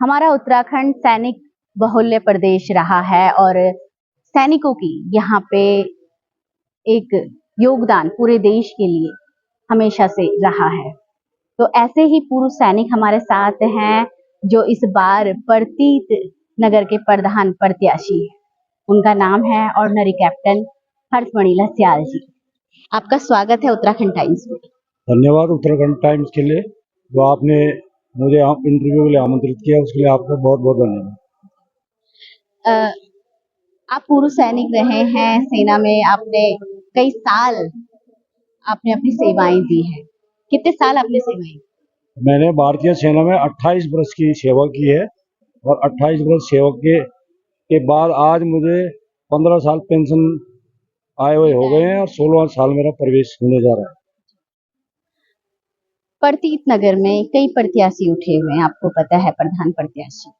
हमारा उत्तराखंड सैनिक बहुल्य प्रदेश रहा है और सैनिकों की यहाँ पे एक योगदान पूरे देश के लिए हमेशा से रहा है। तो ऐसे ही पूर्व सैनिक हमारे साथ हैं जो इस बार प्रतीत नगर के प्रधान प्रत्याशी हैं। उनका नाम है ऑर्डिनरी कैप्टन हर्षमणि लस्याल जी। आपका स्वागत है उत्तराखंड टाइम्स में। धन्यवाद उत्तराखंड टाइम्स के लिए, जो आपने मुझे इंटरव्यू के लिए आमंत्रित किया, उसके लिए आपका बहुत बहुत धन्यवाद। आप पूर्व सैनिक रहे हैं सेना में, आपने कई साल आपने अपनी सेवाएं दी हैं। कितने साल आपने सेवाएं? मैंने भारतीय सेना में 28 वर्ष की सेवा की है और 28 वर्ष सेवा के बाद आज मुझे 15 साल पेंशन आए हुए हो गए हैं और 16वां साल मेरा प्रवेश होने जा रहा है। प्रतीत नगर में कई प्रत्याशी उठे हुए हैं, आपको पता है, प्रधान प्रत्याशी।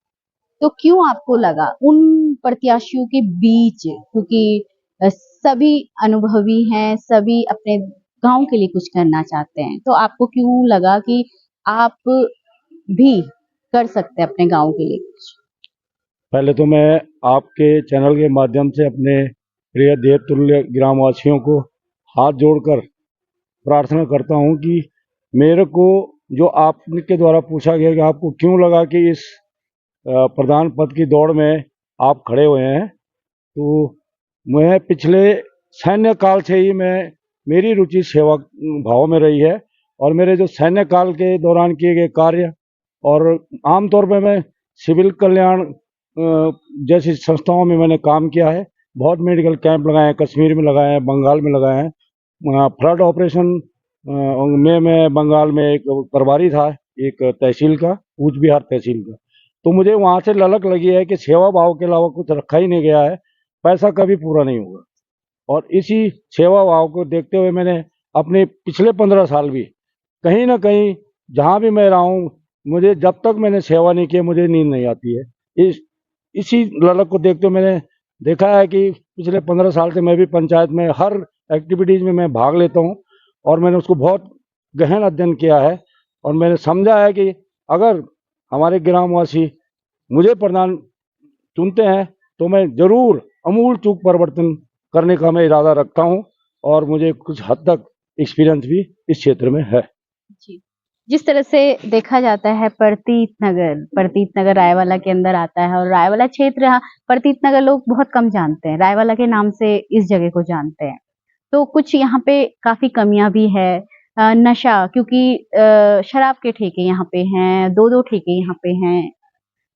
तो क्यों आपको लगा उन प्रत्याशियों के बीच, क्योंकि सभी अनुभवी हैं, सभी अपने गांव के लिए कुछ करना चाहते हैं, तो आपको क्यों लगा कि आप भी कर सकते हैं अपने गांव के लिए कुछ? पहले तो मैं आपके चैनल के माध्यम से अपने प्रिय देवतुल्य ग्रामवासियों को हाथ जोड़कर प्रार्थना करता हूं कि मेरे को जो आपके द्वारा पूछा गया कि आपको क्यों लगा कि इस प्रधान पद की दौड़ में आप खड़े हुए हैं, तो मैं पिछले सैन्य काल से ही मेरी रुचि सेवा भाव में रही है और मेरे जो सैन्य काल के दौरान किए गए कार्य और आमतौर पर मैं सिविल कल्याण जैसी संस्थाओं में मैंने काम किया है। बहुत मेडिकल कैंप लगाए हैं, कश्मीर में लगाए हैं, बंगाल में लगाए हैं। फ्लड ऑपरेशन में मैं बंगाल में एक प्रभारी था, एक तहसील का, कूच बिहार तहसील का। तो मुझे वहाँ से ललक लगी है कि सेवा भाव के अलावा कुछ रखा ही नहीं गया है, पैसा कभी पूरा नहीं होगा। और इसी सेवा भाव को देखते हुए मैंने अपने पिछले 15 साल भी कहीं ना कहीं जहाँ भी मैं रहा हूँ, मुझे जब तक मैंने सेवा नहीं की मुझे नींद नहीं आती है। इसी ललक को देखते हुए मैंने देखा है कि पिछले 15 साल से मैं भी पंचायत में हर एक्टिविटीज़ में मैं भाग लेता हूँ और मैंने उसको बहुत गहन अध्ययन किया है और मैंने समझा है कि अगर हमारे ग्रामवासी मुझे प्रधान चुनते हैं तो मैं जरूर अमूल चूक परिवर्तन करने का मैं इरादा रखता हूं और मुझे कुछ हद तक एक्सपीरियंस भी इस क्षेत्र में है। जी, जिस तरह से देखा जाता है प्रतीत नगर रायवाला के अंदर आता है और रायवाला क्षेत्र, प्रतीत नगर लोग बहुत कम जानते हैं, रायवाला के नाम से इस जगह को जानते हैं। तो कुछ यहाँ पे काफी कमियां भी है। नशा, क्योंकि शराब के ठेके यहाँ पे हैं, दो ठेके यहाँ पे हैं।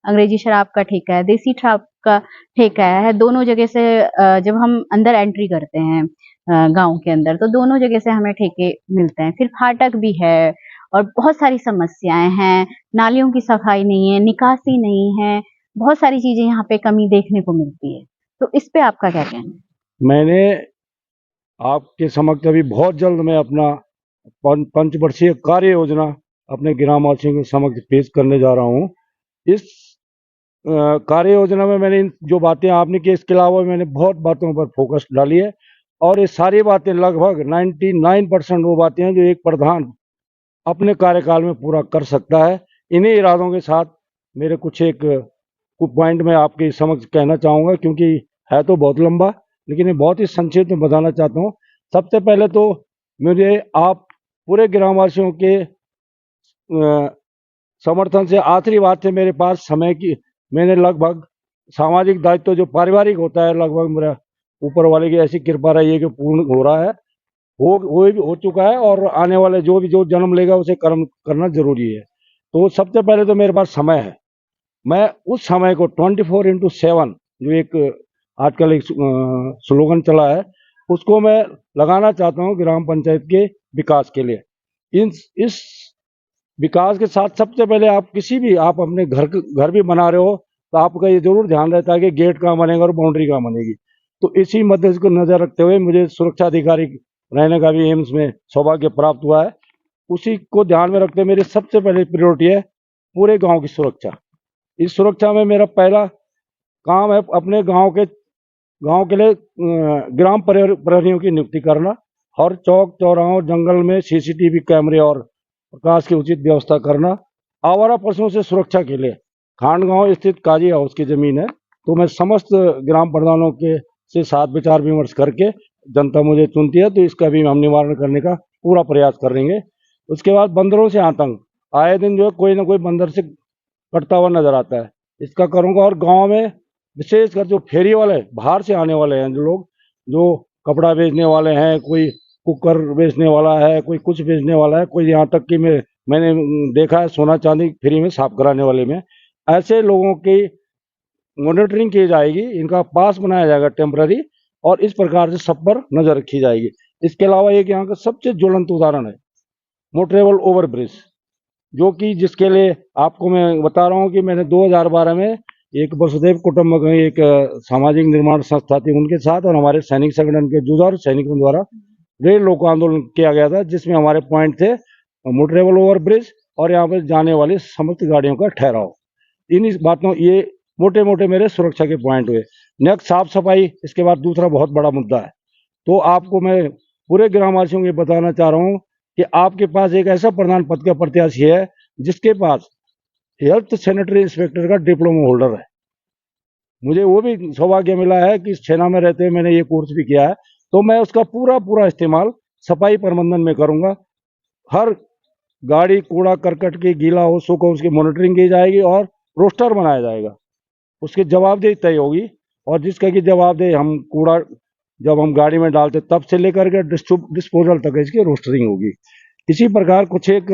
अंग्रेजी शराब का ठेका है, देसी शराब का ठेका है। दोनों जगह से जब हम अंदर एंट्री करते हैं गांव के अंदर, तो दोनों जगह से हमें ठेके मिलते हैं। फिर फाटक भी है और बहुत सारी समस्याएं हैं। नालियों की सफाई नहीं है, निकासी नहीं है, बहुत सारी चीजें यहाँ पे कमी देखने को मिलती है। तो इस पे आपका क्या कहना है? मैंने आपके समक्ष अभी बहुत जल्द मैं अपना पंचवर्षीय कार्य योजना अपने ग्रामवासियों के समक्ष पेश करने जा रहा हूँ। इस कार्य योजना में मैंने जो बातें आपने की, इसके अलावा मैंने बहुत बातों पर फोकस डाली है और ये सारी बातें लगभग 99% वो बातें हैं जो एक प्रधान अपने कार्यकाल में पूरा कर सकता है। इन्हीं इरादों के साथ मेरे कुछ पॉइंट मैं आपके समक्ष कहना चाहूँगा, क्योंकि है तो बहुत लंबा, लेकिन ये बहुत ही संक्षिप्त में बताना चाहता हूँ। सबसे पहले तो मुझे आप पूरे ग्रामवासियों के समर्थन से, आखिरी बात से मेरे पास समय की, मैंने लगभग सामाजिक दायित्व जो पारिवारिक होता है, लगभग मेरा ऊपर वाले की ऐसी कृपा रही है कि पूर्ण हो रहा है, हो चुका है और आने वाले जो जन्म लेगा उसे कर्म करना जरूरी है। तो सबसे पहले तो मेरे पास समय है। मैं उस समय को 24/7 जो एक आजकल एक स्लोगन चला है, उसको मैं लगाना चाहता हूँ ग्राम पंचायत के विकास के लिए। इस विकास के साथ सबसे पहले आप अपने घर भी बना रहे हो तो आपका ये जरूर ध्यान रहता है कि गेट कहाँ बनेगा और बाउंड्री कहाँ बनेगी। तो इसी मध्य को नजर रखते हुए मुझे सुरक्षा अधिकारी रहने का भी एम्स में सौभाग्य प्राप्त हुआ है। उसी को ध्यान में रखते हुए मेरी सबसे पहले प्रायोरिटी है पूरे गांव की सुरक्षा। इस सुरक्षा में मेरा पहला काम है अपने गांव के लिए ग्राम प्रहरियों की नियुक्ति करना। हर चौक चौराहों जंगल में सीसीटीवी कैमरे और प्रकाश की उचित व्यवस्था करना। आवारा पशुओं से सुरक्षा के लिए खांडगांव स्थित काजी हाउस की जमीन है। तो मैं समस्त ग्राम प्रधानों के से साथ विचार विमर्श करके जनता मुझे चुनती है, तो इसका भी हम निवारण करने का पूरा प्रयास करेंगे। उसके बाद बंदरों से आतंक, आए दिन जो है कोई ना कोई बंदर से कटता हुआ नजर आता है, इसका करूंगा। और गांव में विशेषकर जो फेरी वाले बाहर से आने वाले हैं, जो लोग जो कपड़ा बेचने वाले हैं, कोई कुकर बेचने वाला है, कोई कुछ बेचने वाला है, कोई यहाँ तक कि मैंने देखा है सोना चांदी फ्री में साफ कराने वाले में, ऐसे लोगों की मॉनिटरिंग की जाएगी, इनका पास बनाया जाएगा टेम्पररी, और इस प्रकार से सब पर नजर रखी जाएगी। इसके अलावा एक यहाँ का सबसे ज्वलंत उदाहरण है मोटरेबल ओवर ब्रिज, जो कि जिसके लिए आपको मैं बता रहा हूँ कि मैंने 2012 में एक वसुदेव कुटुंबकम एक सामाजिक निर्माण संस्था थी, उनके साथ और हमारे सैनिक संगठन के जुझारू सैनिकों द्वारा रेल रोको आंदोलन किया गया था, जिसमें हमारे पॉइंट थे मोटरेबल ओवर ब्रिज और यहाँ पर जाने वाली समस्त गाड़ियों का ठहराव। इन बातों ये मोटे मोटे मेरे सुरक्षा के पॉइंट हुए। नेक्स्ट साफ सफाई, इसके बाद दूसरा बहुत बड़ा मुद्दा है। तो आपको मैं पूरे ग्रामवासियों को बताना चाह रहा हूँ कि आपके पास एक ऐसा प्रधान पद का प्रत्याशी है जिसके पास हेल्थ सैनिटरी इंस्पेक्टर का डिप्लोमा होल्डर है। मुझे वो भी सौभाग्य मिला है कि सेना में रहते हुए मैंने ये कोर्स भी किया है, तो मैं उसका पूरा पूरा इस्तेमाल सफाई प्रबंधन में करूंगा। हर गाड़ी कूड़ा करकट की गीला हो सूखा उसकी मॉनिटरिंग की जाएगी और रोस्टर बनाया जाएगा, उसकी जवाबदेही तय होगी। और जिसका कि जवाबदेही हम कूड़ा जब हम गाड़ी में डालते तब से लेकर के डिस्पोजल तक इसकी रोस्टरिंग होगी। इसी प्रकार कुछ एक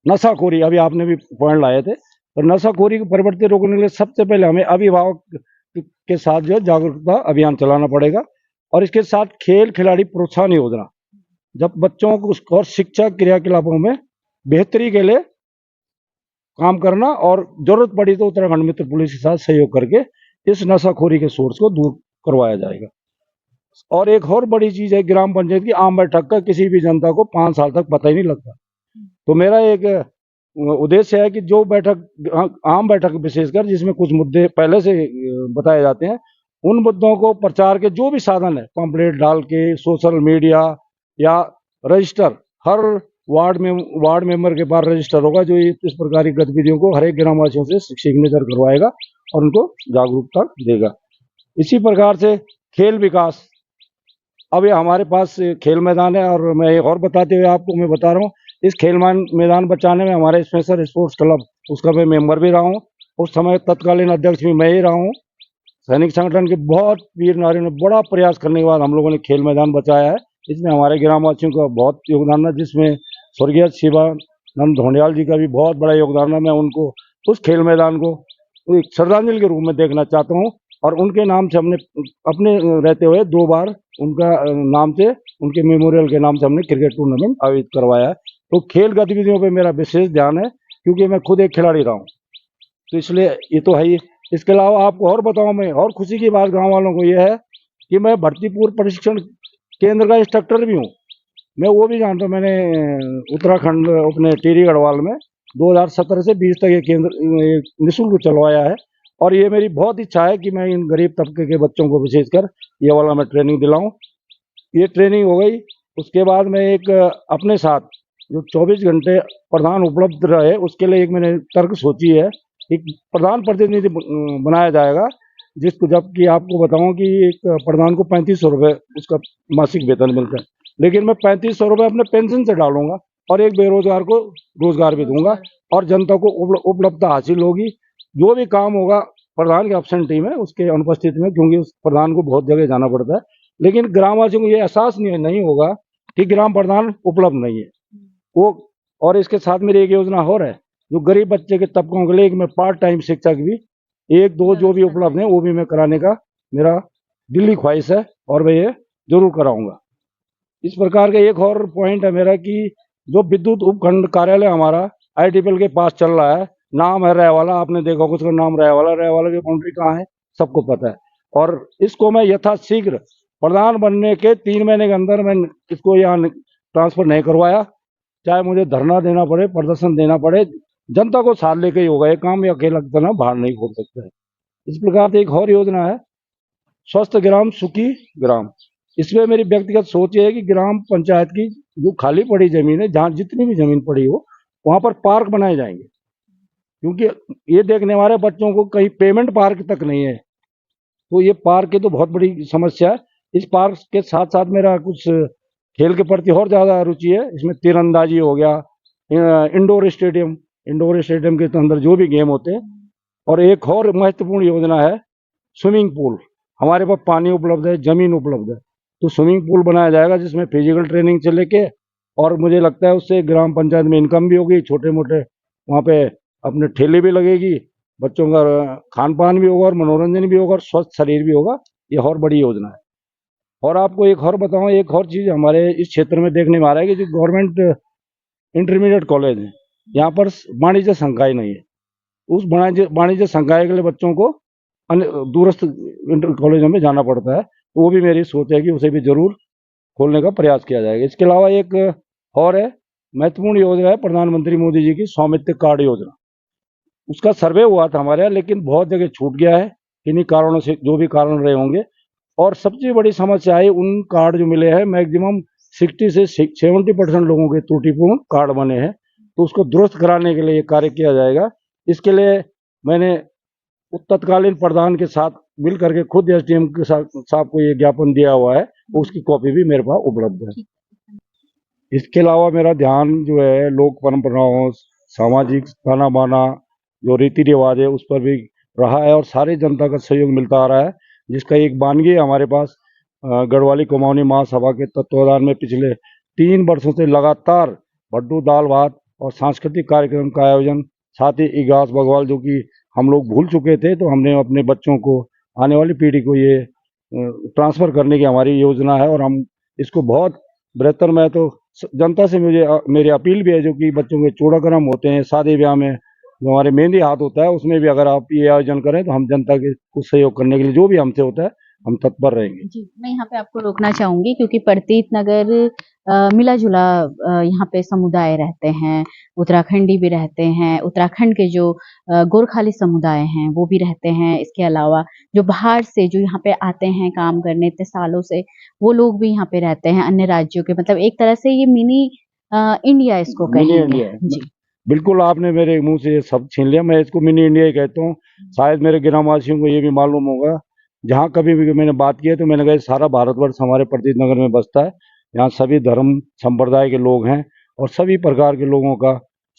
नशाखोरी, अभी आपने भी पॉइंट लाए थे, तो नशाखोरी की प्रवृत्ति रोकने के लिए सबसे पहले हमें अभिभावक के साथ जो है जागरूकता अभियान चलाना पड़ेगा, और इसके साथ खेल खिलाड़ी प्रोत्साहन योजना, जब बच्चों को और शिक्षा क्रियाकलापों में बेहतरी के लिए काम करना, और जरूरत पड़ी तो उत्तराखंड मित्र पुलिस के साथ सहयोग करके इस नशाखोरी के सोर्स को दूर करवाया जाएगा। और एक और बड़ी चीज है ग्राम पंचायत की आम बैठक का, किसी भी जनता को 5 साल तक पता ही नहीं लगता। तो मेरा एक उद्देश्य है कि जो बैठक आम बैठक विशेषकर जिसमें कुछ मुद्दे पहले से बताए जाते हैं, उन मुद्दों को प्रचार के जो भी साधन है, पंपलेट डाल के, सोशल मीडिया या रजिस्टर, हर वार्ड मेंबर के पास रजिस्टर होगा जो इस प्रकार की गतिविधियों को हर एक ग्रामवासियों से सिग्नेचर करवाएगा और उनको जागरूकता देगा। इसी प्रकार से खेल विकास, अब ये हमारे पास खेल मैदान है, और मैं और बताते हुए आपको मैं बता रहा हूँ, इस खेल मैदान बचाने में हमारे स्पेशल स्पोर्ट्स क्लब, उसका मैं मेंबर भी रहा हूँ, उस समय तत्कालीन अध्यक्ष भी मैं ही रहा हूँ। सैनिक संगठन के बहुत वीर नारियों ने बड़ा प्रयास करने के बाद हम लोगों ने खेल मैदान बचाया है। इसमें हमारे ग्रामवासियों का बहुत योगदान है, जिसमें स्वर्गीय शिवानंद धोंडियाल जी का भी बहुत बड़ा योगदान है। मैं उनको उस खेल मैदान को एक श्रद्धांजलि के रूप में देखना चाहता हूँ, और उनके नाम से हमने अपने रहते हुए 2 बार उनका नाम से, उनके मेमोरियल के नाम से हमने क्रिकेट टूर्नामेंट आयोजित करवाया है। तो खेल गतिविधियों पे मेरा विशेष ध्यान है, क्योंकि मैं खुद एक खिलाड़ी रहा हूँ, तो इसलिए ये तो है ही। इसके अलावा आपको और बताऊं, मैं और खुशी की बात गांव वालों को यह है कि मैं भर्ती पूर्व प्रशिक्षण केंद्र का इंस्ट्रक्टर भी हूँ। मैं वो भी जानता हूँ, मैंने उत्तराखंड अपने टिहरी गढ़वाल में 2017 से 20 तक ये केंद्र निःशुल्क चलवाया है, और ये मेरी बहुत इच्छा है कि मैं इन गरीब तबके के बच्चों को विशेषकर ये वाला मैं ट्रेनिंग दिलाऊं। ये ट्रेनिंग हो गई, उसके बाद मैं एक अपने साथ जो 24 घंटे प्रधान उपलब्ध रहे, उसके लिए एक मैंने तर्क सोची है, एक प्रधान प्रतिनिधि बनाया जाएगा, जिसको जबकि आपको बताऊं कि एक प्रधान को 3500 रुपये उसका मासिक वेतन मिलता है, लेकिन मैं 3500 रुपये अपने पेंशन से डालूंगा और एक बेरोजगार को रोजगार भी दूंगा, और जनता को उपलब्धता हासिल होगी। जो भी काम होगा प्रधान के एब्सेंटी में, उसके अनुपस्थिति में, क्योंकि उस प्रधान को बहुत जगह जाना पड़ता है, लेकिन ग्रामवासियों को ये एहसास नहीं होगा कि ग्राम प्रधान उपलब्ध नहीं है वो। और इसके साथ मेरी एक योजना और है, जो गरीब बच्चे के तबकों के लिए मैं पार्ट टाइम शिक्षक भी 1-2 जो भी उपलब्ध है वो भी मैं कराने का मेरा दिल्ली ख्वाहिश है, और मैं ये जरूर कराऊंगा। इस प्रकार का एक और पॉइंट है मेरा कि जो विद्युत उपखंड कार्यालय हमारा आईटीपीएल के पास चल रहा है, नाम है रेवाला, आपने देखा होगा उसका नाम रेवाला की बाउंड्री कहाँ है सबको पता है, और इसको मैं यथाशीघ्र प्रधान बनने के 3 महीने के अंदर मैं इसको यहाँ ट्रांसफर नहीं करवाया, चाहे मुझे धरना देना पड़े, प्रदर्शन देना पड़े, जनता को साथ लेके ही होगा ये काम, ये अकेला तना बाहर नहीं खोल सकता है। इस प्रकार से एक और योजना है स्वस्थ ग्राम सुखी ग्राम। इसमें मेरी व्यक्तिगत सोच ये है कि ग्राम पंचायत की जो खाली पड़ी जमीन है, जहाँ जितनी भी जमीन पड़ी हो, वहां पर पार्क बनाए जाएंगे, क्योंकि ये देखने वाले बच्चों को कहीं पेमेंट पार्क तक नहीं है, तो ये पार्क की तो बहुत बड़ी समस्या है। इस पार्क के साथ साथ मेरा कुछ खेल के प्रति और ज़्यादा रुचि है। इसमें तीरंदाजी हो गया, इंडोर स्टेडियम के अंदर जो भी गेम होते हैं। और एक और महत्वपूर्ण योजना है स्विमिंग पूल। हमारे पास पानी उपलब्ध है, जमीन उपलब्ध है, तो स्विमिंग पूल बनाया जाएगा जिसमें फिजिकल ट्रेनिंग से लेके, और मुझे लगता है उससे ग्राम पंचायत में इनकम भी होगी, छोटे मोटे वहाँ पे अपने ठेले भी लगेगी, बच्चों का खान पान भी होगा और मनोरंजन भी होगा और स्वस्थ शरीर भी होगा। ये और बड़ी योजना है। और आपको एक और बताऊं, एक और चीज़ हमारे इस क्षेत्र में देखने में आ रहा है कि जो गवर्नमेंट इंटरमीडिएट कॉलेज है, यहाँ पर वाणिज्य संकाय नहीं है। उस वाणिज्य संकाय के लिए बच्चों को दूरस्थ इंटर कॉलेजों में जाना पड़ता है, तो वो भी मेरी सोच है कि उसे भी जरूर खोलने का प्रयास किया जाएगा। इसके अलावा एक और है महत्वपूर्ण योजना है प्रधानमंत्री मोदी जी की स्वामित्व कार्ड योजना। उसका सर्वे हुआ था हमारे यहाँ, लेकिन बहुत जगह छूट गया है किन्हीं कारणों से, जो भी कारण रहे होंगे। और सबसे बड़ी समस्या है उन कार्ड जो मिले हैं, मैक्सिमम 60 से 70% लोगों के त्रुटिपूर्ण कार्ड बने हैं, तो उसको दुरुस्त कराने के लिए ये कार्य किया जाएगा। इसके लिए मैंने तत्कालीन प्रधान के साथ मिल करके खुद एसडीएम के साहब को ये ज्ञापन दिया हुआ है, उसकी कॉपी भी मेरे पास उपलब्ध है। इसके अलावा मेरा ध्यान जो है लोक परंपराओं, सामाजिक ताना बाना, जो रीति रिवाज है उस पर भी रहा है, और सारी जनता का सहयोग मिलता आ रहा है। जिसका एक बानगी है हमारे पास, गढ़वाली कुमाऊनी महासभा के तत्वावधान में पिछले 3 वर्षों से लगातार भड्डू दाल भात और सांस्कृतिक कार्यक्रम का आयोजन, साथ ही इगास बगवाल जो कि हम लोग भूल चुके थे, तो हमने अपने बच्चों को, आने वाली पीढ़ी को ये ट्रांसफर करने की हमारी योजना है। और हम इसको बहुत बेहतर, मैं तो जनता से मेरी अपील भी है, जो कि बच्चों के चूड़ाक्रम होते हैं, शादी ब्याह में जो हमारे मेहंदी हाथ होता है, उसमें भी अगर आप ये आयोजन करें तो हम जनता के कुछ सहयोग करने के लिए जो भी हमसे होता है हम तत्पर रहेंगे। जी, मैं यहाँ पे आपको रोकना चाहूंगी क्योंकि प्रतीत नगर मिला जुला यहाँ पे समुदाय रहते हैं, उत्तराखंडी भी रहते हैं, उत्तराखंड के जो गोरखाली समुदाय हैं वो भी रहते हैं। इसके अलावा जो बाहर से जो यहाँ पे आते हैं काम करने इतने सालों से, वो लोग भी यहाँ पे रहते हैं अन्य राज्यों के। मतलब एक तरह से ये मिनी इंडिया इसको मिनी कहेंगे। इंडिया है। जी, बिल्कुल, आपने मेरे मुंह से ये सब छीन लिया। मैं इसको मिनी इंडिया ही कहता हूँ। शायद मेरे ग्रामवासियों को ये भी मालूम होगा, जहाँ कभी भी मैंने बात की है तो मैंने कहा सारा भारतवर्ष हमारे प्रतीत नगर में बसता है। यहाँ सभी धर्म संप्रदाय के लोग हैं और सभी प्रकार के लोगों का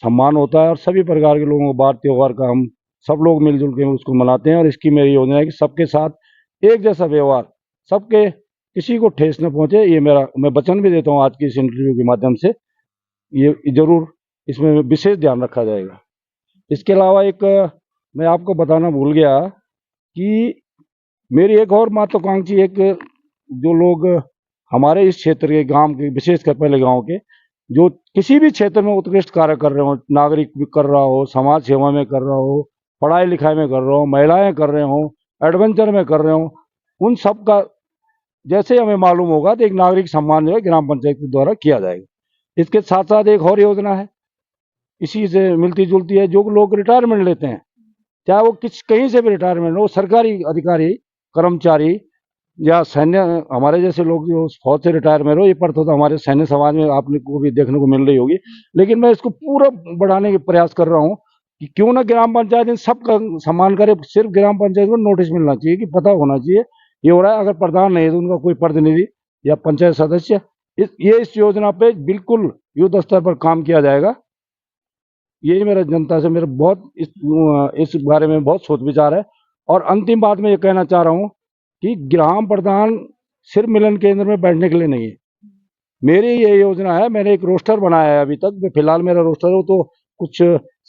सम्मान होता है, और सभी प्रकार के लोगों को बार त्योहार का हम सब लोग मिलजुल के उसको मनाते हैं। और इसकी मेरी योजना है कि सबके साथ एक जैसा व्यवहार, सबके किसी को ठेस न पहुंचे। ये मेरा, मैं वचन भी देता हूँ आज की इस इंटरव्यू के माध्यम से, ये जरूर इसमें विशेष ध्यान रखा जाएगा। इसके अलावा एक मैं आपको बताना भूल गया कि मेरी एक और महत्वाकांक्षी, एक जो लोग हमारे इस क्षेत्र के गांव के, विशेषकर पहले गांव के, जो किसी भी क्षेत्र में उत्कृष्ट कार्य कर रहे हो, नागरिक भी कर रहा हो, समाज सेवा में कर रहा हो, पढ़ाई लिखाई में कर रहा हो, महिलाएं कर रहे हो, एडवेंचर में कर रहे हो, उन सब का जैसे हमें मालूम होगा तो एक नागरिक सम्मान जो है ग्राम पंचायत के द्वारा किया जाएगा। इसके साथ साथ एक और योजना है इसी से मिलती जुलती है, जो लोग रिटायरमेंट लेते हैं, चाहे वो कहीं से भी रिटायरमेंट हो, सरकारी अधिकारी, कर्मचारी या सैन्य, हमारे जैसे लोग जो फौज से रिटायरमेंट हो, ये प्रथा तो हमारे सैन्य समाज में आपने को भी देखने को मिल रही होगी। लेकिन मैं इसको पूरा बढ़ाने के प्रयास कर रहा हूँ कि क्यों ना ग्राम पंचायत इन सबका सम्मान करे। सिर्फ ग्राम पंचायत को नोटिस मिलना चाहिए कि पता होना चाहिए ये हो रहा है। अगर प्रधान नहीं है तो उनका कोई प्रतिनिधि या पंचायत सदस्य, इस योजना पे बिल्कुल युद्ध स्तर पर काम किया जाएगा। यही मेरा जनता से मेरे बहुत इस बारे में बहुत सोच विचार है। और अंतिम बात मैं ये कहना चाह रहा हूँ कि ग्राम प्रधान सिर्फ मिलन केंद्र में बैठने के लिए नहीं है। मेरी ये योजना है, मैंने एक रोस्टर बनाया है अभी तक, फिलहाल मेरा रोस्टर हो तो कुछ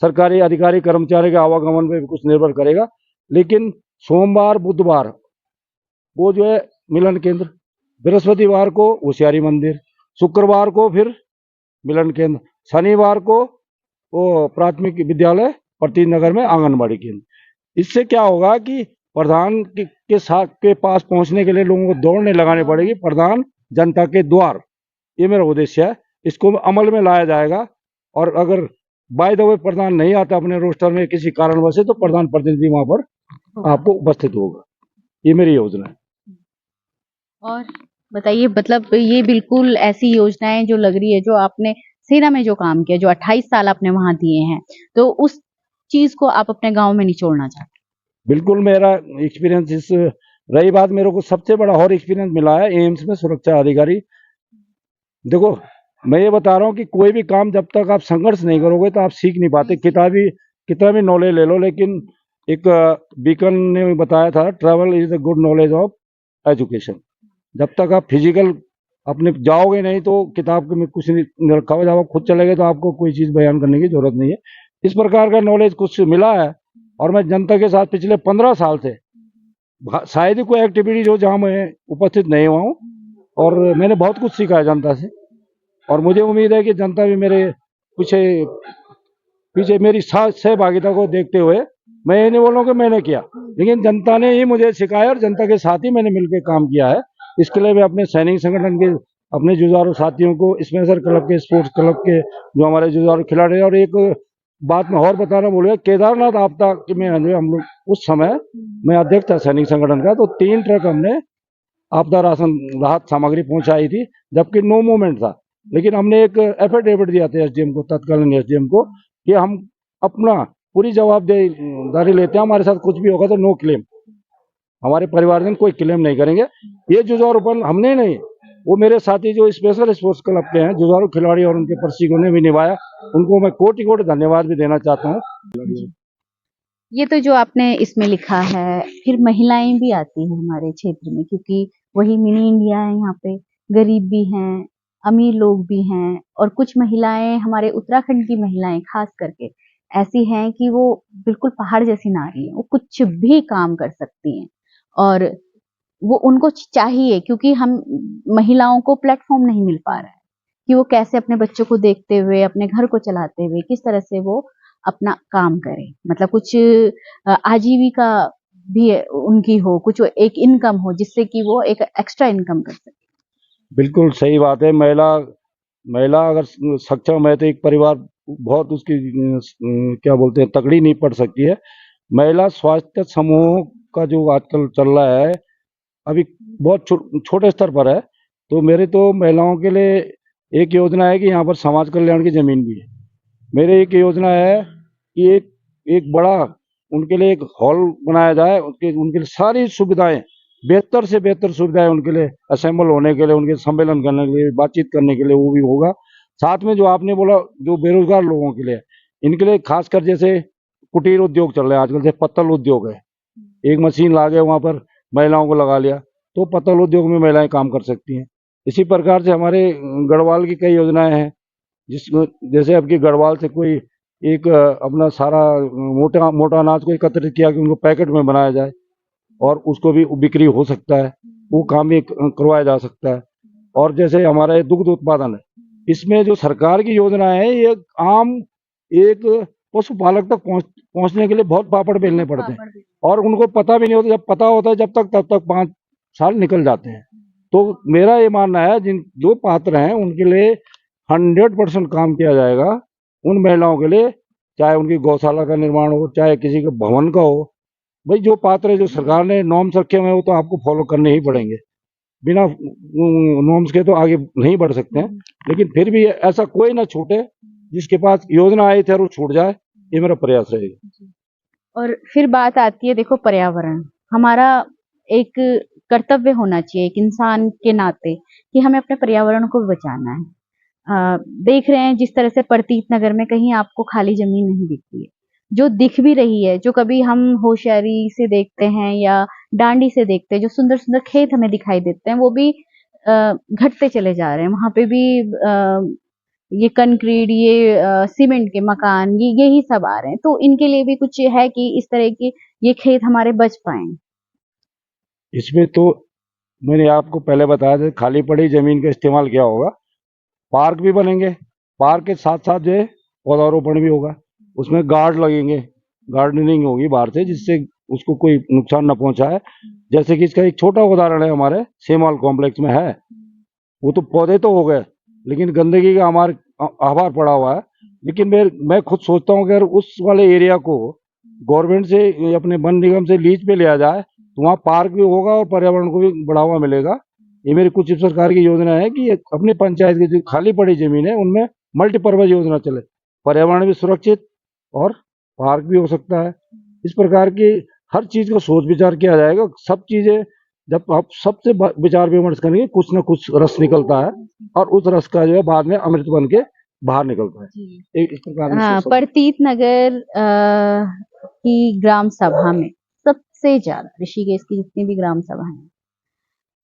सरकारी अधिकारी कर्मचारी के आवागमन पे भी कुछ निर्भर करेगा, लेकिन सोमवार बुधवार वो जो है मिलन केंद्र, बृहस्पतिवार को होशियारी मंदिर, शुक्रवार को फिर मिलन केंद्र, शनिवार को वो प्राथमिक विद्यालय प्रतीत नगर में आंगनबाड़ी केंद्र। इससे क्या होगा कि प्रधान के साथ के पास पहुंचने के लिए लोगों को दौड़ नहीं लगानी पड़ेगी, प्रधान जनता के द्वार, ये मेरा उद्देश्य है। इसको अमल में लाया जाएगा। और अगर बाय द वे प्रधान नहीं आता अपने रोस्टर में किसी कारणवश से, तो प्रधान प्रतिनिधि वहां पर आपको उपस्थित होगा। ये मेरी योजना है। और बताइए, मतलब ये बिल्कुल ऐसी योजनाएं जो लग रही है, जो आपने सेना में जो काम किया, जो 28 साल आपने वहां दिए हैं, तो उस चीज को आप अपने गांव में निचोड़ना चाहते बिल्कुल मेरा एक्सपीरियंस इस रही बात, मेरे को सबसे बड़ा और एक्सपीरियंस मिला है एम्स में सुरक्षा अधिकारी। देखो मैं ये बता रहा हूँ कि कोई भी काम जब तक आप संघर्ष नहीं करोगे तो आप सीख नहीं पाते। कितना भी नॉलेज ले लो, लेकिन एक बीकन ने बताया था, travel is the good knowledge of education. जब तक आप फिजिकल अपने जाओगे नहीं तो किताब में कुछ नहीं रखा हुआ, जब आप खुद चले गए तो आपको कोई चीज़ बयान करने की जरूरत नहीं है। इस प्रकार का नॉलेज कुछ मिला है। और मैं जनता के साथ पिछले 15 साल से शायद ही कोई एक्टिविटी जो जहाँ मैं उपस्थित नहीं हुआ हूँ, और मैंने बहुत कुछ सीखा है जनता से। और मुझे उम्मीद है कि जनता भी मेरे पीछे पीछे मेरी सहभागिता को देखते हुए, मैं ये नहीं बोल रहा हूँ कि मैंने किया, लेकिन जनता ने ही मुझे सिखाया और जनता के साथ ही मैंने मिलकर काम किया है। इसके लिए मैं अपने सैनिक संगठन के अपने जुझारू साथियों को, स्पेशल क्लब के, स्पोर्ट्स क्लब के जो हमारे जुझारू खिलाड़ी हैं, और एक बात मैं और बताना भूल गया, केदारनाथ आपदा में हम लोग उस समय मैं अध्यक्ष था सैनिक संगठन का, तो 3 ट्रक हमने आपदा राशन राहत सामग्री पहुंचाई थी, जबकि नो मूवमेंट था। लेकिन हमने एक एफिडेविट दिया था एसडीएम को, तत्कालीन एसडीएम को, कि हम अपना पूरी जवाबदेही लेते हैं, हमारे साथ कुछ भी होगा तो नो क्लेम, हमारे परिवारजन कोई क्लेम नहीं करेंगे। ये जुझारूपन हमने नहीं, वो मेरे साथी जो स्पेशल स्पोर्ट्स क्लब के हैं जुझारू खिलाड़ी और उनके प्रशिक्षकों ने भी निभाया। उनको मैं कोटि कोटि धन्यवाद भी देना चाहता हूँ। हैं? ये तो जो आपने इसमें लिखा है, फिर महिलाएं भी आती हैं हमारे क्षेत्र में, क्योंकि वही मिनी इंडिया है यहाँ पे। गरीब भी हैं, अमीर लोग भी हैं, और कुछ महिलाएं, हमारे उत्तराखंड की महिलाएं खास करके ऐसी हैं कि वो बिल्कुल पहाड़ जैसी नारी हैं, वो कुछ भी काम कर सकती हैं। और वो उनको चाहिए, क्योंकि हम महिलाओं को प्लेटफॉर्म नहीं मिल पा रहा है कि वो कैसे अपने बच्चों को देखते हुए, अपने घर को चलाते हुए किस तरह से वो अपना काम करें, मतलब कुछ आजीविका भी उनकी हो, कुछ एक इनकम हो जिससे कि वो एक एक्स्ट्रा इनकम कर सके। बिल्कुल सही बात है। महिला महिला अगर सक्षम है तो एक परिवार बहुत उसकी क्या बोलते हैं, तगड़ी नहीं पड़ सकती है। महिला स्वास्थ्य समूह का जो आजकल चल रहा है, अभी बहुत छोटे स्तर पर है। तो मेरे तो महिलाओं के लिए एक योजना है कि यहाँ पर समाज कल्याण की जमीन भी है। मेरे एक योजना है कि एक बड़ा उनके लिए एक हॉल बनाया जाए, उनके लिए सारी सुविधाएं, बेहतर से बेहतर सुविधाएं उनके लिए असेंबल होने के लिए, उनके सम्मेलन करने के लिए, बातचीत करने के लिए वो भी होगा। साथ में जो आपने बोला जो बेरोजगार लोगों के लिए, इनके लिए खासकर जैसे कुटीर उद्योग चल रहे हैं आजकल, जैसे पत्तल उद्योग है, एक मशीन ला के वहाँ पर महिलाओं को लगा लिया तो पत्तल उद्योग में महिलाएं काम कर सकती हैं। इसी प्रकार से हमारे गढ़वाल की कई योजनाएं हैं, जिसमें जैसे आपकी गढ़वाल से कोई एक अपना सारा मोटा मोटा अनाज को एकत्रित किया कि उनको पैकेट में बनाया जाए और उसको भी बिक्री हो सकता है, वो काम भी करवाया जा सकता है। और जैसे हमारा ये दुग्ध उत्पादन है, इसमें जो सरकार की योजना है, ये आम एक पशुपालक तक पहुंचने के लिए बहुत पापड़ बेलने पड़ते हैं, और उनको पता भी नहीं होता। जब पता होता है तब तक 5 साल निकल जाते हैं। तो मेरा ये मानना है जो पात्र हैं उनके लिए 100% काम किया जाएगा। उन महिलाओं के लिए, चाहे उनकी गौशाला का निर्माण हो, चाहे किसी के भवन का हो, भाई जो पात्र है, जो सरकार ने नॉर्म्स रखे हुए हैं वो तो आपको फॉलो करने ही पड़ेंगे। बिना नॉर्म्स के तो आगे नहीं बढ़ सकते हैं। लेकिन फिर भी ऐसा कोई ना छूटे जिसके पास योजना आई थी और वो छूट जाए, ये मेरा प्रयास रहेगा। और फिर बात आती है, देखो पर्यावरण हमारा एक कर्तव्य होना चाहिए एक इंसान के नाते कि हमें अपने पर्यावरण को बचाना है। देख रहे हैं जिस तरह से प्रतीत नगर में कहीं आपको खाली जमीन नहीं दिखती है, जो दिख भी रही है, जो कभी हम होशियारी से देखते हैं या डांडी से देखते हैं, जो सुंदर सुंदर खेत हमें दिखाई देते हैं, वो भी घटते चले जा रहे हैं। वहां पे भी ये कंक्रीट, ये सीमेंट के मकान, यही सब आ रहे हैं। तो इनके लिए भी कुछ है कि इस तरह की ये खेत हमारे बच पाए? इसमें तो मैंने आपको पहले बताया था, खाली पड़ी जमीन का इस्तेमाल क्या होगा। पार्क भी बनेंगे, पार्क के साथ साथ जो है पौधारोपण भी होगा, उसमें गार्ड लगेंगे, गार्डनिंग होगी बाहर से, जिससे उसको कोई नुकसान न पहुंचाए। जैसे कि इसका एक छोटा उदाहरण है, हमारे सेमॉल कॉम्प्लेक्स में है। वो तो पौधे तो हो गए, लेकिन गंदगी का हमारे आभार पड़ा हुआ है। लेकिन मैं खुद सोचता हूँ कि अगर उस वाले एरिया को गवर्नमेंट से, अपने वन निगम से लीज पे लिया जाए तो वहाँ पार्क भी होगा और पर्यावरण को भी बढ़ावा मिलेगा। ये मेरी कुछ सरकार की योजना है कि अपने पंचायत की जो खाली पड़ी जमीन है उनमें मल्टीपर्पज योजना चले, पर्यावरण भी सुरक्षित और पार्क भी हो सकता है। इस प्रकार की हर चीज को सोच विचार किया जाएगा। सब चीजें जब आप सबसे विचार विमर्श करेंगे, कुछ ना कुछ रस निकलता है और उस रस का जो है बाद में अमृत बन के बाहर निकलता है। इस प्रकार में हाँ, प्रतीत नगर की ग्राम सभा में सबसे ज्यादा, ऋषिकेश की जितनी भी ग्राम सभा है,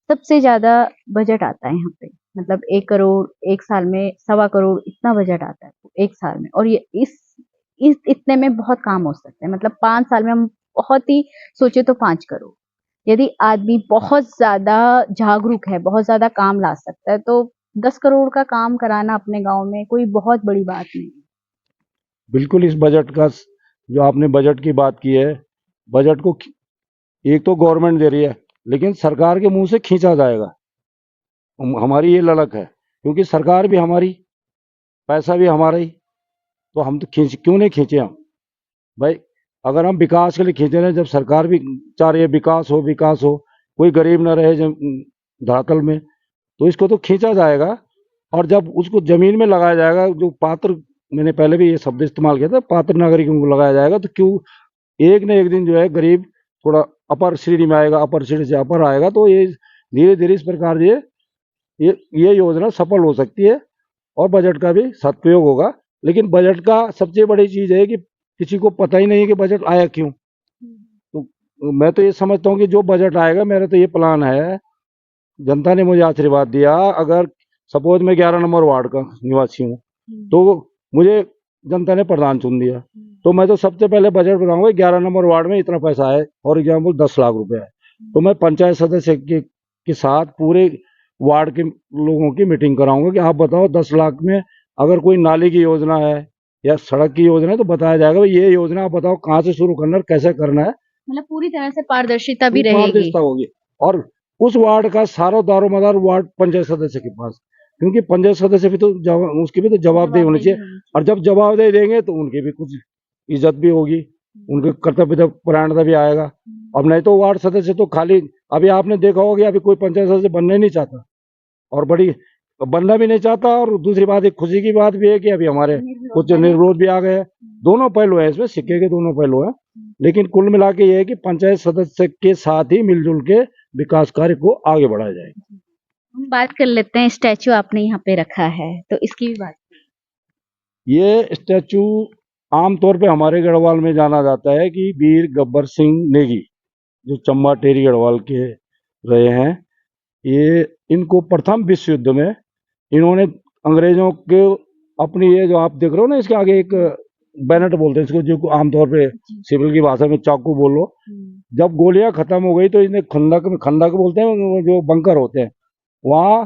सबसे ज्यादा बजट आता है यहाँ पे। मतलब 1 करोड़ एक साल में, 1.25 करोड़ इतना बजट आता है एक साल में। और ये इस इतने में बहुत काम हो सकता है। मतलब 5 साल में हम बहुत ही सोचे तो 5 करोड़, यदि आदमी बहुत ज्यादा जागरूक है, बहुत ज्यादा काम ला सकता है, तो 10 करोड़ का काम कराना अपने गांव में कोई बहुत बड़ी बात नहीं है। बिल्कुल। इस बजट का जो आपने बजट की बात की है, बजट को एक तो गवर्नमेंट दे रही है, लेकिन सरकार के मुंह से खींचा जाएगा। हमारी ये ललक है, क्योंकि सरकार भी हमारी, पैसा भी हमारा ही, तो हम तो क्यों नहीं खींचे हम भाई। अगर हम विकास के लिए खींच रहे हैं, जब सरकार भी चाह रही है विकास हो विकास हो, कोई गरीब ना रहे धरातल में, तो इसको तो खींचा जाएगा। और जब उसको जमीन में लगाया जाएगा, जो पात्र, मैंने पहले भी ये शब्द इस्तेमाल किया था, पात्र नागरिकों को लगाया जाएगा, तो क्यों एक न एक दिन जो है गरीब थोड़ा अपर श्रेणी में आएगा, अपर श्रेणी से अपर आएगा। तो ये धीरे धीरे इस प्रकार ये योजना सफल हो सकती है और बजट का भी सदुपयोग होगा। लेकिन बजट का सबसे बड़ी चीज है कि किसी को पता ही नहीं है कि बजट आया क्यों। तो मैं तो ये समझता हूँ कि जो बजट आएगा, मेरा तो ये प्लान है, जनता ने मुझे आशीर्वाद दिया, अगर सपोज मैं 11 नंबर वार्ड का निवासी हूँ, तो मुझे जनता ने प्रधान चुन दिया, तो मैं तो सबसे पहले बजट बनाऊंगा 11 नंबर वार्ड में इतना पैसा है, फॉर एग्जाम्पल 10 लाख रुपए है, तो मैं पंचायत सदस्य के साथ पूरे वार्ड के लोगों की मीटिंग कराऊंगा कि आप बताओ 10 लाख में अगर कोई नाली की योजना है या सड़क की योजना है, तो बताया जाएगा भाई ये योजना आप बताओ कहाँ से शुरू करना है, कैसे करना है। मतलब पूरी तरह से पारदर्शिता भी रहेगी। पारदर्शिता होगी। और उस वार्ड का सारा दारोमदार वार्ड पंचायत सदस्य के पास, क्योंकि पंचायत सदस्य भी तो उसकी भी तो जवाबदेही होनी चाहिए। और जब जवाबदेही देंगे तो उनकी भी कुछ इज्जत भी होगी, उनके कर्तव्य परायणता भी आएगा। अब नहीं तो वार्ड सदस्य तो खाली, अभी आपने देखा होगा कि अभी कोई पंचायत सदस्य बनना ही नहीं चाहता, और बड़ी बनना भी नहीं चाहता। और दूसरी बात, एक खुशी की बात भी है कि अभी हमारे कुछ निर्विरोध भी आ गए। दोनों पहलू है इसमें, सिक्के के दोनों पहलू हैं। लेकिन कुल मिला के ये है कि पंचायत सदस्य के साथ ही मिलजुल के विकास कार्य को आगे बढ़ाया जाएगा। हम बात कर लेते हैं, स्टैचू आपने यहाँ पे रखा है, तो इसकी भी बात। ये स्टैचू आमतौर पे हमारे गढ़वाल में जाना जाता है कि वीर गब्बर सिंह नेगी, जो चम्बा टेरी गढ़वाल के रहे हैं, ये इनको प्रथम विश्व युद्ध में इन्होंने अंग्रेजों के अपनी, ये जो आप देख रहे हो ना, इसके आगे एक बैनट बोलते हैं इसको, जो आमतौर पे सिविल की भाषा में चाकू बोलो, जब गोलियां खत्म हो गई तो इसने खंदक बोलते हैं, जो बंकर होते हैं वहां,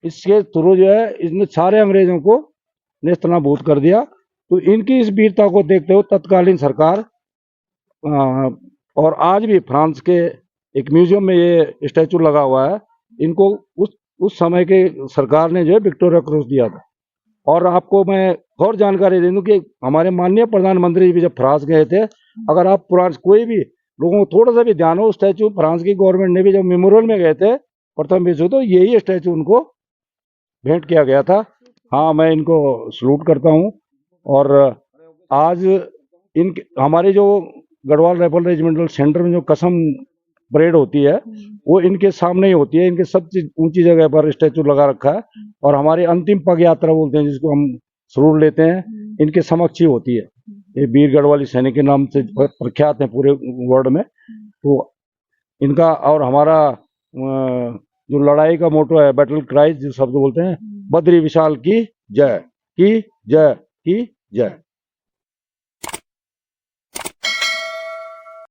इसके थ्रू जो है इसने सारे अंग्रेजों को नेस्तनाबूद कर दिया। तो इनकी इस वीरता को देखते हुए तत्कालीन सरकार, और आज भी फ्रांस के एक म्यूजियम में ये स्टैचू लगा हुआ है, इनको उस समय के सरकार ने जो है विक्टोरिया क्रॉस दिया था। और आपको मैं और जानकारी दे दूं कि हमारे माननीय प्रधानमंत्री भी जब फ्रांस गए थे, अगर आप फ्रांस कोई भी लोगों को थोड़ा सा भी ध्यान हो, स्टैचू फ्रांस की गवर्नमेंट ने भी जब मेमोरियल में गए थे प्रथम विश्व, तो यही स्टैचू उनको भेंट किया गया था। हाँ, मैं इनको सलूट करता हूँ। और आज हमारे जो गढ़वाल राइफल रेजिमेंटल सेंटर में जो कसम परेड होती है, वो इनके सामने ही होती है। इनके सबसे ऊंची जगह पर स्टैचू लगा रखा है, और हमारी अंतिम पग यात्रा बोलते हैं जिसको हम सलूट लेते हैं, इनके समक्ष ही होती है। ये वीर गढ़वाली सैनिक के नाम से प्रख्यात है पूरे वर्ल्ड में। तो इनका और हमारा जो लड़ाई का मोटो है, बैटल क्राइज जो शब्द बोलते हैं, बद्री विशाल की जय, की जय, की जय।